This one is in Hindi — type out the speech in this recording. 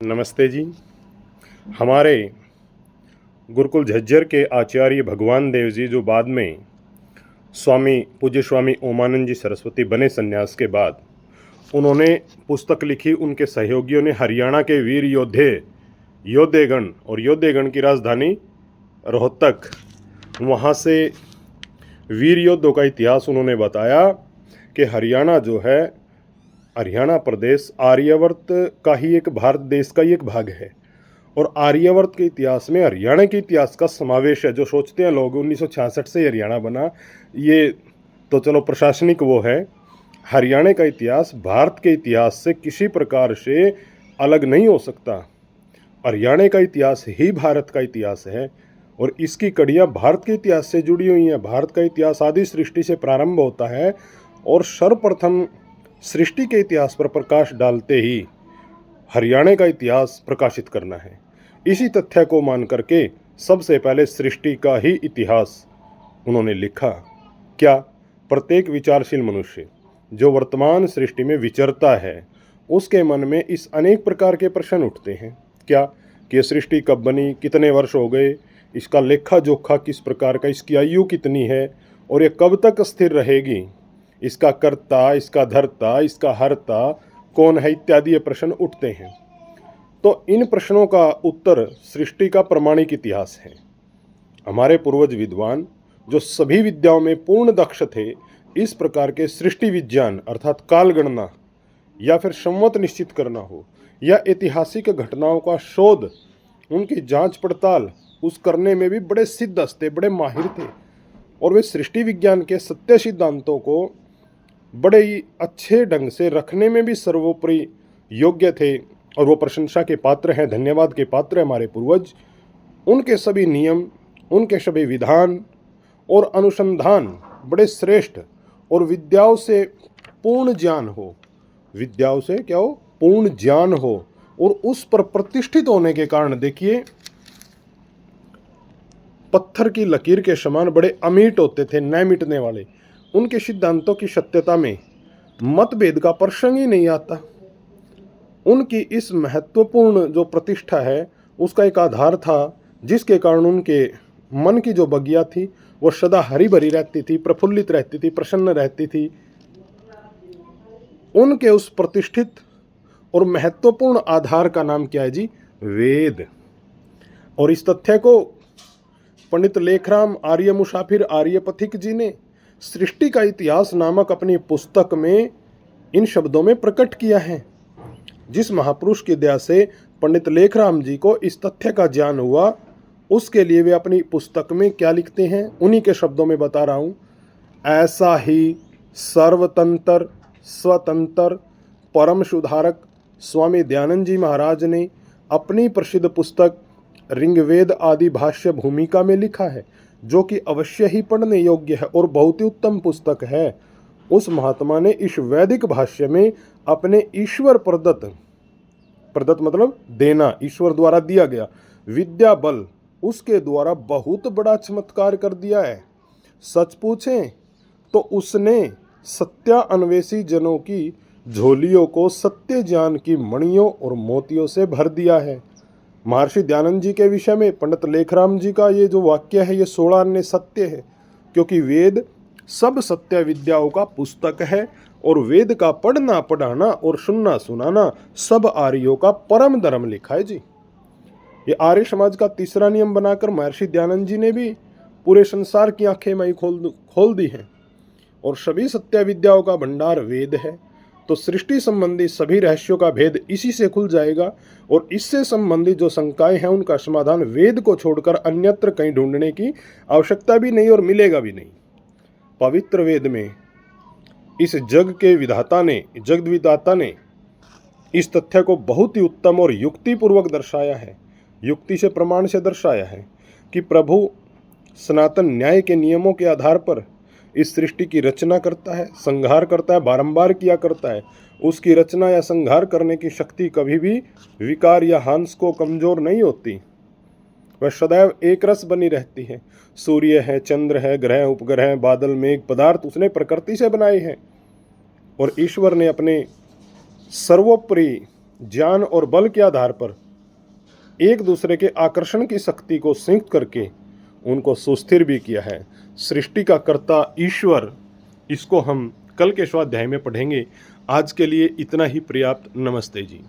नमस्ते जी। हमारे गुरुकुल झज्जर के आचार्य भगवान देव जी, जो बाद में पूज्य स्वामी ओमानंद जी सरस्वती बने संन्यास के बाद, उन्होंने पुस्तक लिखी। उनके सहयोगियों ने हरियाणा के वीर योद्धेगण और योद्धेगण की राजधानी रोहतक, वहाँ से वीर योद्धों का इतिहास उन्होंने बताया कि हरियाणा जो है, हरियाणा प्रदेश आर्यावर्त का ही एक, भारत देश का ही एक भाग है। और आर्यावर्त के इतिहास में हरियाणा के इतिहास का समावेश है। जो सोचते हैं लोग 1966 से हरियाणा बना, ये तो चलो प्रशासनिक वो है। हरियाणा का इतिहास भारत के इतिहास से किसी प्रकार से अलग नहीं हो सकता। हरियाणा का इतिहास ही भारत का इतिहास है और इसकी कड़ियाँ भारत के इतिहास से जुड़ी हुई हैं। भारत का इतिहास आदि सृष्टि से प्रारंभ होता है और सर्वप्रथम सृष्टि के इतिहास पर प्रकाश डालते ही हरियाणा का इतिहास प्रकाशित करना है। इसी तथ्य को मान करके सबसे पहले सृष्टि का ही इतिहास उन्होंने लिखा। क्या? प्रत्येक विचारशील मनुष्य जो वर्तमान सृष्टि में विचरता है, उसके मन में इस अनेक प्रकार के प्रश्न उठते हैं। क्या? कि ये सृष्टि कब बनी, कितने वर्ष हो गए, इसका लेखा जोखा किस प्रकार का, इसकी आयु कितनी है और ये कब तक स्थिर रहेगी, इसका कर्ता, इसका धर्ता, इसका हर्ता कौन है, इत्यादि ये प्रश्न उठते हैं। तो इन प्रश्नों का उत्तर सृष्टि का प्रमाणिक इतिहास है। हमारे पूर्वज विद्वान जो सभी विद्याओं में पूर्ण दक्ष थे, इस प्रकार के सृष्टि विज्ञान अर्थात काल गणना या फिर संवत निश्चित करना हो या ऐतिहासिक घटनाओं का शोध, उनकी जांच पड़ताल उस करने में भी बड़े सिद्ध थे, बड़े माहिर थे। और वे सृष्टि विज्ञान के सत्य सिद्धांतों को बड़े ही अच्छे ढंग से रखने में भी सर्वोपरि योग्य थे और वो प्रशंसा के पात्र हैं, धन्यवाद के पात्र हैं हमारे पूर्वज। उनके सभी नियम, उनके सभी विधान और अनुसंधान बड़े श्रेष्ठ और विद्याओं से पूर्ण ज्ञान हो, विद्याओं से क्या हो, पूर्ण ज्ञान हो और उस पर प्रतिष्ठित होने के कारण देखिए पत्थर की लकीर के समान बड़े अमीट होते थे, न मिटने वाले। उनके सिद्धांतों की सत्यता में मतभेद का प्रसंग ही नहीं आता। उनकी इस महत्वपूर्ण जो प्रतिष्ठा है, उसका एक आधार था जिसके कारण उनके मन की जो बगिया थी वो सदा हरी भरी रहती थी, प्रफुल्लित रहती थी, प्रसन्न रहती थी। उनके उस प्रतिष्ठित और महत्वपूर्ण आधार का नाम क्या है जी? वेद। और इस तथ्य को पंडित लेखराम आर्य मुसाफिर आर्य पथिक जी ने सृष्टि का इतिहास नामक अपनी पुस्तक में इन शब्दों में प्रकट किया है। जिस महापुरुष की दया से पंडित लेखराम जी को इस तथ्य का ज्ञान हुआ, उसके लिए वे अपनी पुस्तक में क्या लिखते हैं, उन्हीं के शब्दों में बता रहा हूँ। ऐसा ही सर्वतंत्र स्वतंत्र परम सुधारक स्वामी दयानंद जी महाराज ने अपनी प्रसिद्ध पुस्तक ऋग्वेद आदि भाष्य भूमिका में लिखा है, जो कि अवश्य ही पढ़ने योग्य है और बहुत ही उत्तम पुस्तक है। उस महात्मा ने इस वैदिक भाष्य में अपने ईश्वर प्रदत्त मतलब देना, ईश्वर द्वारा दिया गया विद्या बल, उसके द्वारा बहुत बड़ा चमत्कार कर दिया है। सच पूछें तो उसने सत्यान्वेषी जनों की झोलियों को सत्य ज्ञान की मणियों और मोतियों से भर दिया है। महर्षि दयानंद जी के विषय में पंडित लेखराम जी का ये जो वाक्य है, ये 16 अन्य सत्य है, क्योंकि वेद सब सत्य विद्याओं का पुस्तक है और वेद का पढ़ना पढ़ाना और सुनना सुनाना सब आर्यों का परम धर्म लिखा है जी। ये आर्य समाज का तीसरा नियम बनाकर महर्षि दयानंद जी ने भी पूरे संसार की आंखें मई खोल दी हैं। और सभी सत्य विद्याओं का भंडार वेद है, तो सृष्टि संबंधी सभी रहस्यों का भेद इसी से खुल जाएगा और इससे संबंधित जो शंकाएं हैं उनका समाधान वेद को छोड़कर अन्यत्र कहीं ढूंढने की आवश्यकता भी नहीं और मिलेगा भी नहीं। पवित्र वेद में इस जग के विधाता ने, जगद्विदाता ने इस तथ्य को बहुत ही उत्तम और युक्तिपूर्वक दर्शाया है, युक्ति से प्रमाण से दर्शाया है कि प्रभु सनातन न्याय के नियमों के आधार पर इस सृष्टि की रचना करता है, संहार करता है, बारंबार किया करता है। उसकी रचना या संहार करने की शक्ति कभी भी विकार या हंस को कमजोर नहीं होती, वह सदैव एक रस बनी रहती है। सूर्य है, चंद्र है, ग्रह उपग्रह, बादल, मेघ, पदार्थ उसने प्रकृति से बनाए हैं और ईश्वर ने अपने सर्वोपरि ज्ञान और बल के आधार पर एक दूसरे के आकर्षण की शक्ति को संयुक्त करके उनको सुस्थिर भी किया है। सृष्टि का कर्ता ईश्वर, इसको हम कल के स्वाध्याय में पढ़ेंगे। आज के लिए इतना ही पर्याप्त। नमस्ते जी।